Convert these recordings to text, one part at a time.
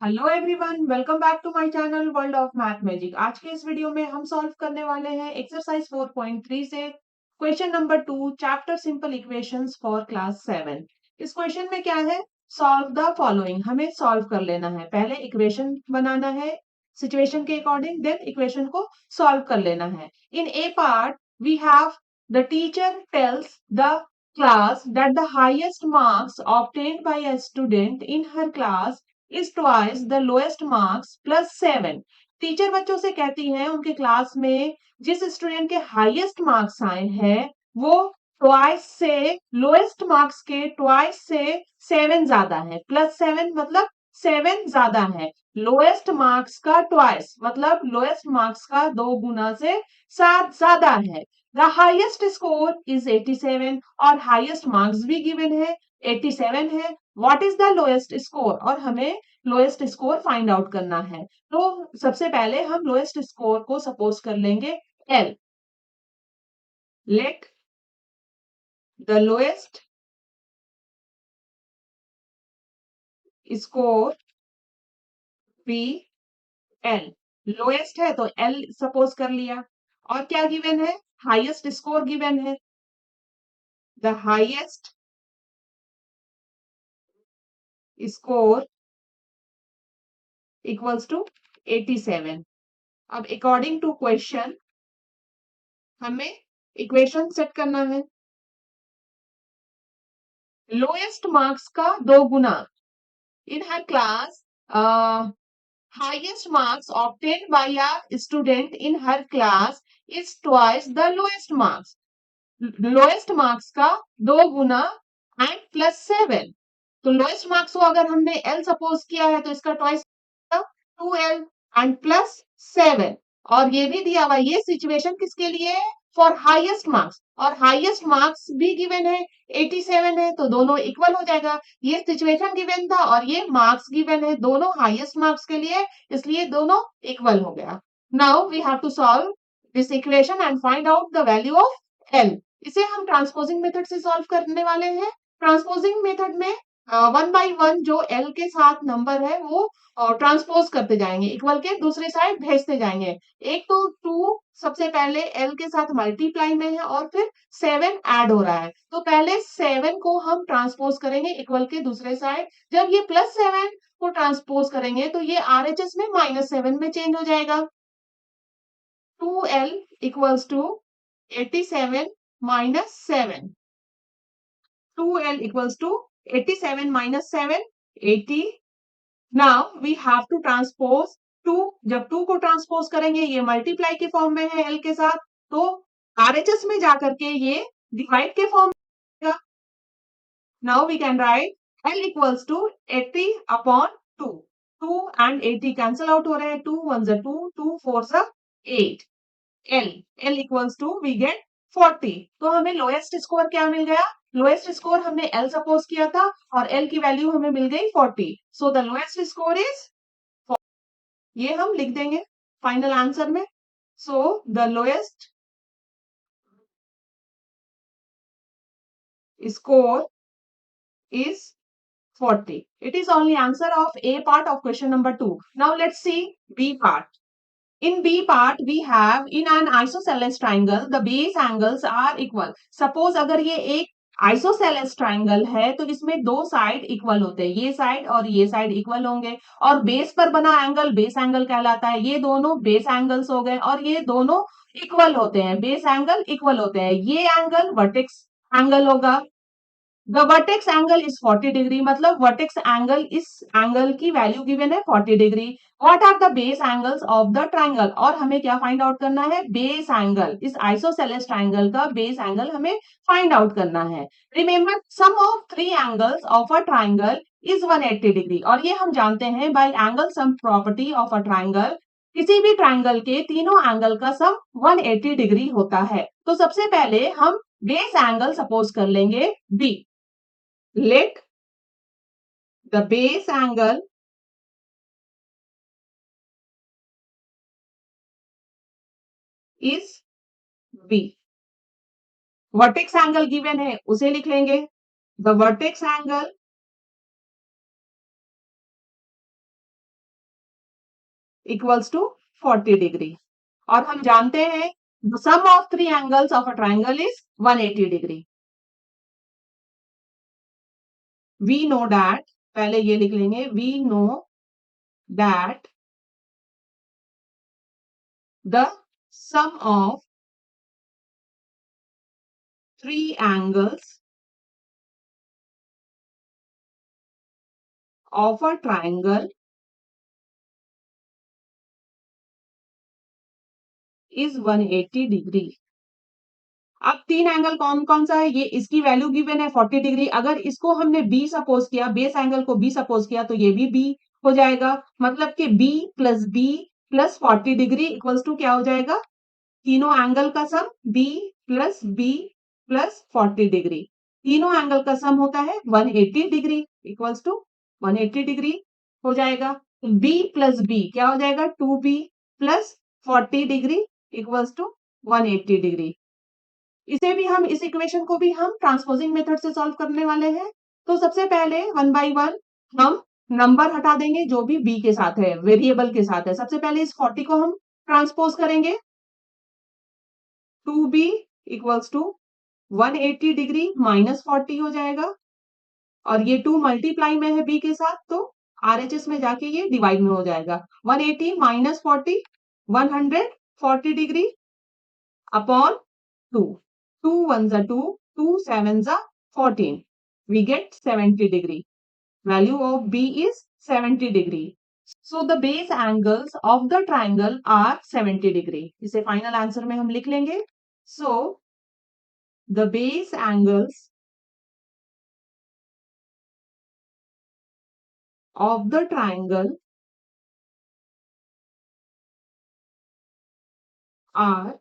Hello everyone, welcome back to my channel world of math magic. आज के इस video में हम सॉल्व करने वाले हैं एक्सरसाइज 4.3 से question number 2 chapter simple equations for class 7। इस क्वेश्चन में क्या है? Solve the following. हमें सॉल्व कर लेना है, पहले इक्वेशन बनाना है सिचुएशन के अकॉर्डिंग, देन इक्वेशन को सॉल्व कर लेना है। In A part we have the teacher tells the class that the highest marks obtained by a student in her class is twice the lowest marks plus 7। Teacher बच्चों से कहती है उनके class में जिस स्टूडेंट के हाईएस्ट मार्क्स आए हैं वो ट्वाइस से लोएस्ट मार्क्स के ट्वाइस से 7 ज्यादा है। प्लस 7 मतलब 7 ज्यादा है। लोएस्ट मार्क्स का ट्वाइस मतलब लोएस्ट मार्क्स का 2 गुना से 7 ज्यादा है। द हाईएस्ट स्कोर इज 87 और हाईएस्ट मार्क्स भी गिवन है 87 है। What is the lowest score? और हमें लोएस्ट स्कोर फाइंड आउट करना है। तो सबसे पहले हम लोएस्ट स्कोर को सपोज कर लेंगे L. Let the lowest score be L. Lowest है तो एल सपोज कर लिया। और क्या गिवन है? हाईएस्ट स्कोर गिवन है। The highest score equals to 87। अब अकॉर्डिंग टू क्वेश्चन हमें इक्वेशन सेट करना है। लोएस्ट मार्क्स का 2 गुना। In her class highest marks obtained by a student in her class is twice the lowest marks। Lowest marks का 2 गुना and plus 7। तो lowest marks को अगर हमने एल सपोज किया है तो इसका ट्वाइस 2l एंड प्लस 7। और ये भी दिया हुआ, ये सिचुएशन किसके लिए है? For highest marks. और हाईएस्ट मार्क्स भी गिवन है 87 है तो दोनों इक्वल हो जाएगा। ये सिचुएशन गिवन था और ये मार्क्स गिवन है दोनों हाईएस्ट मार्क्स के लिए, इसलिए दोनों इक्वल हो गया। Now we have to solve this equation and find out the value of L. इसे हम ट्रांसपोजिंग मेथड से सॉल्व करने वाले हैं। ट्रांसपोजिंग मेथड में वन बाई वन जो एल के साथ नंबर है वो ट्रांसपोज करते जाएंगे, इक्वल के दूसरे साइड भेजते जाएंगे। एक तो 2 सबसे पहले एल के साथ मल्टीप्लाई में है और फिर 7 ऐड हो रहा है, तो पहले 7 को हम ट्रांसपोज करेंगे इक्वल के दूसरे साइड। जब ये प्लस 7 को ट्रांसपोज करेंगे तो ये आरएचएस में -7 में चेंज हो जाएगा। 2l equals to 87 minus 7। 2l equals to 87 minus 7, 80। Now we have to transpose 2। जब 2 को ट्रांसपोज करेंगे ये मल्टीप्लाई के फॉर्म में है l के साथ, तो आरएचएस में जाकर के ये डिवाइड के फॉर्म में। Now we can write L equals to 80 upon 2। 2 and 80 cancel out हो रहे हैं। 2 1s are 2, 2 4s are 8। L equals to we get 40। तो हमें लोएस्ट स्कोर क्या मिल गया? लोएस्ट स्कोर हमने L सपोज किया था और L की वैल्यू हमें मिल गई 40। So the lowest score is, ये हम लिख देंगे फाइनल आंसर में। So the lowest score is 40। It is only answer of A part of question number 2. Now let's see B part. In B part we have in an isosceles triangle the base angles are equal। Suppose अगर ये एक isosceles triangle है तो इसमें दो side equal होते हैं, ये साइड और ये साइड इक्वल होंगे और बेस पर बना एंगल बेस एंगल कहलाता है। ये दोनों बेस एंगल्स हो गए और ये दोनों इक्वल होते हैं, बेस एंगल इक्वल होते हैं। ये एंगल वर्टेक्स एंगल होगा। The vertex angle is 40 degree, मतलब वर्टेक्स एंगल, इस एंगल की वैल्यू गिवन है 40 degree. What are the base angles of the triangle? और हमें क्या फाइंड आउट करना है? Base angle. इस आइसोसेलेस ट्राइंगल का बेस एंगल हमें फाइंड आउट करना है। Remember sum of 3 angles of a triangle is 180 degree. और ये हम जानते हैं bye angle sum property of a triangle, किसी भी ट्राइंगल के तीनों एंगल का सम 180 डिग्री होता है। तो सबसे पहले हम बेस एंगल सपोज कर लेंगे B. Let the base angle is B। Vertex angle given है उसे लिख लेंगे। The vertex angle equals to 40 degree. और हम जानते हैं the sum of three angles of a triangle is 180 degree. We know that, पहले ये लिख लेंगे, we know that the sum of three angles of a triangle is 180 degree. अब तीन एंगल कौन कौन सा है, ये इसकी वैल्यू गिवन है 40 डिग्री। अगर इसको हमने बी सपोज किया, बेस एंगल को बी सपोज किया, तो ये भी बी हो जाएगा। मतलब कि B plus 40 degree equals to क्या हो जाएगा, तीनों एंगल का सम बी प्लस 40 डिग्री। तीनों एंगल का सम होता है 180 डिग्री इक्वल्स टू 180 डिग्री हो जाएगा। बी प्लस बी क्या हो जाएगा, 2b plus 40 degree equals to 180 degree. इसे भी हम, इस इक्वेशन को भी हम ट्रांसपोजिंग मेथड से सॉल्व करने वाले हैं। तो सबसे पहले वन बाय वन हम नंबर हटा देंगे जो भी बी के साथ है, वेरिएबल के साथ है। सबसे पहले इस 40 को हम ट्रांसपोज करेंगे, 2b equals to 180 degree minus 40 हो जाएगा। और ये 2 मल्टीप्लाई में है बी के साथ, तो आरएचएस में जाके ये डिवाइड में हो जाएगा। 180 minus 40 140 degree upon 2, 2 1s are 2, 2 7s are 14. We get 70 degree. Value of B is 70 degree. So the base angles of the triangle are 70 degree. इसे final answer में हम लिख लेंगे. So the base angles of the triangle are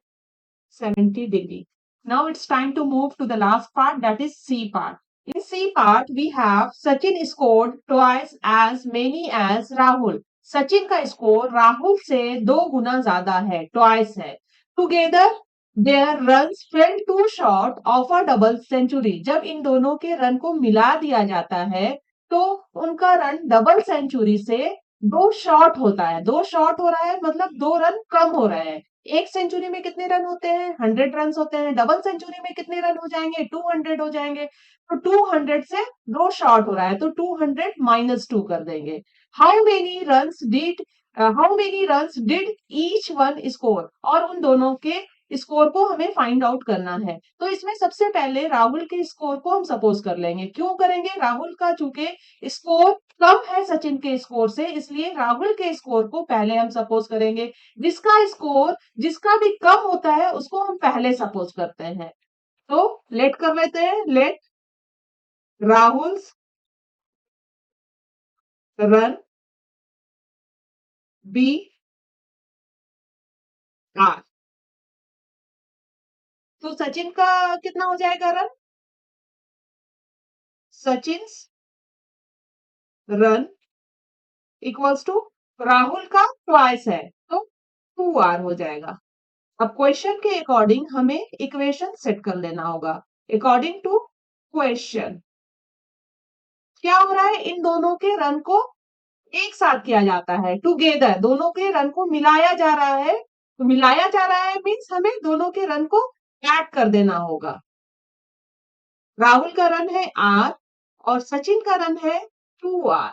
70 degree. Now it's time to move to the last part, that is C part. In C part, we have Sachin scored twice as many as Rahul. Sachin का score Rahul से 2 गुना ज्यादा है, twice है। Together their runs fell two short of a double century. जब इन दोनों के run को मिला दिया जाता है तो उनका रन डबल सेंचुरी से 2 शॉर्ट होता है। 2 शॉर्ट हो रहा है मतलब 2 रन कम हो रहे हैं। एक सेंचुरी में कितने रन होते हैं, 100 रन होते हैं। डबल सेंचुरी में कितने रन हो जाएंगे, 200 हो जाएंगे। तो 200 से 2 शॉर्ट हो रहा है, तो 200 माइनस 2 कर देंगे। How many runs did each one score, और उन दोनों के स्कोर को हमें फाइंड आउट करना है। तो इसमें सबसे पहले राहुल के स्कोर को हम सपोज कर लेंगे। क्यों करेंगे, राहुल का चूंकि स्कोर कम है सचिन के स्कोर से, इसलिए राहुल के स्कोर को पहले हम सपोज करेंगे। जिसका स्कोर जिसका भी कम होता है उसको हम पहले सपोज करते हैं। तो लेट कर लेते हैं, let Rahul run be R. तो सचिन का कितना हो जाएगा run, Sachin run equals to Rahul का ट्वाइस है, तो 2r हो जाएगा। अब क्वेश्चन के अकॉर्डिंग हमें इक्वेशन सेट कर लेना होगा। अकॉर्डिंग टू क्वेश्चन क्या हो रहा है, इन दोनों के रन को एक साथ किया जाता है, टुगेदर दोनों के रन को मिलाया जा रहा है। तो मिलाया जा रहा है मीन्स हमें दोनों के रन को ऐड कर देना होगा। राहुल का रन है आर और सचिन का रन है 2r।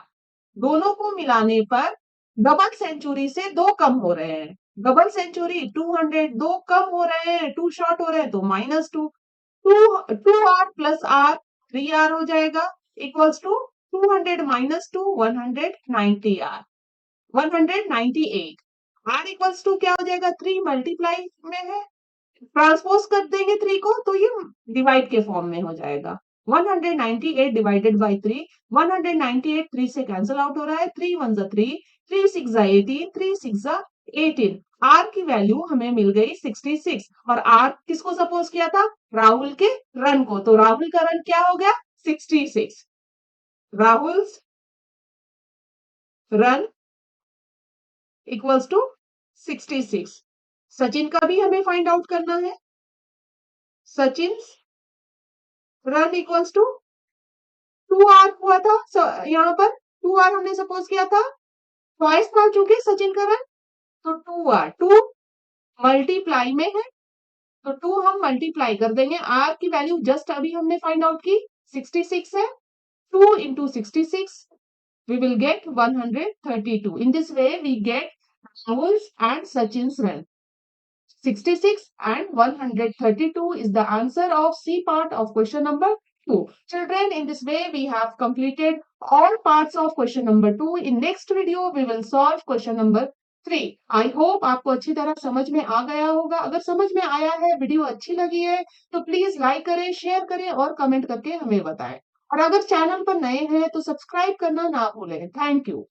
दोनों को मिलाने पर डबल सेंचुरी से 2 कम हो रहे हैं। डबल सेंचुरी 200, 2 कम हो रहे हैं, 2 शॉर्ट हो रहे हैं, तो minus 2, 2r plus r 3r हो जाएगा equals to 200 minus 2 190r 198। r equals to क्या हो जाएगा, 3 मल्टीप्लाई में है, ट्रांसपोज कर देंगे 3 को तो ये डिवाइड के फॉर्म में हो जाएगा। 198 डिवाइडेड बाई 3, 198 3 से कैंसिल आउट हो रहा है, 3 1 3, 3 6 18, 3 6 18। आर की वैल्यू हमें मिल गई 66। और आर किसको सपोज किया था, राहुल के रन को, तो राहुल का रन क्या हो गया 66। Rahul run equals to 66। Sachin का भी हमें फाइंड आउट करना है। Sachin run equals to 2r हुआ था, यहाँ पर 2r हमने सपोज किया था, ट्वाइस था चूंकि सचिन का रन, तो 2r, 2 मल्टीप्लाई में है तो 2 हम मल्टीप्लाई कर देंगे। r की वैल्यू जस्ट अभी हमने फाइंड आउट की 66 है। 2 into 66 we will get 132. In this way we get Rahul's and Sachin's rank. 66 and 132 is the answer of C part of question number 2. Children, in this way we have completed all parts of question number 2. In next video we will solve question number 3. I hope आपको अच्छी तरह समझ में आ गया होगा। अगर समझ में आया है, वीडियो अच्छी लगी है तो प्लीज लाइक करें, शेयर करें और कमेंट करके हमें बताएं। और अगर चैनल पर नए हैं तो सब्सक्राइब करना ना भूलें। Thank you.